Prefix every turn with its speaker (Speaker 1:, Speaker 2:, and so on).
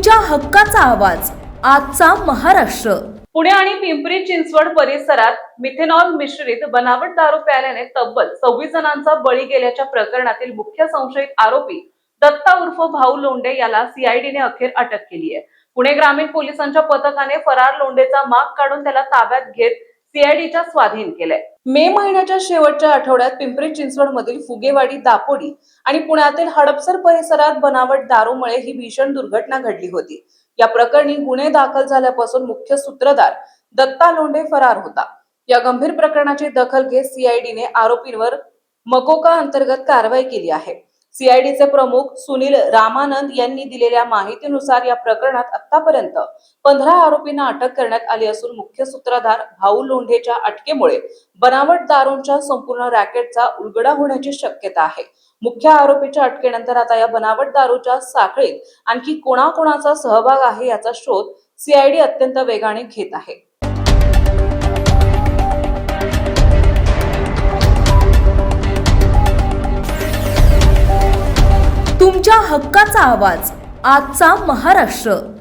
Speaker 1: तुमच्या हक्काचा आवाज आजचा महाराष्ट्र।
Speaker 2: पुणे आणि पिंपरी चिंचवड परिसरात मिथेनॉल मिश्रित बनावट दारू प्यायल्याने तब्बल 26 जणांचा बळी गेल्याच्या प्रकरणातील मुख्य संशयित आरोपी दत्ता उर्फ भाऊ लोंढे याला सीआयडीने अखेर अटक केली आहे। पुणे ग्रामीण पोलिसांच्या पथकाने फरार लोंढेचा माग काढून त्याला ताब्यात घेत सीआयडीच्या स्वाधीन केलंय। मे महिन्याच्या शेवटच्या आठवड्यात पिंपरी चिंचवड मधील फुगेवाडी, दापोडी आणि पुण्यातील हडपसर परिसरात बनावट दारूमुळे ही भीषण दुर्घटना घडली होती। या प्रकरणी गुन्हे दाखल झाल्यापासून मुख्य सूत्रधार दत्ता लोंढे फरार होता। या गंभीर प्रकरणाची दखल घेत सीआयडीने आरोपींवर मकोका अंतर्गत कारवाई केली आहे। सीआयडीचे प्रमुख सुनील रामानंद यांनी दिलेल्या माहितीनुसार या प्रकरणात आतापर्यंत 15 आरोपींना अटक करण्यात आली असून मुख्य सूत्रधार भाऊ लोंढेच्या अटकेमुळे बनावट दारूंच्या संपूर्ण रॅकेटचा उलगडा होण्याची शक्यता आहे। मुख्य आरोपीच्या अटकेनंतर आता या बनावट दारूच्या साखळीत आणखी कोणाकोणाचा सहभाग आहे याचा शोध सीआयडी अत्यंत वेगाने घेत आहे।
Speaker 1: तुमच्या हक्काचा आवाज आजचा महाराष्ट्र।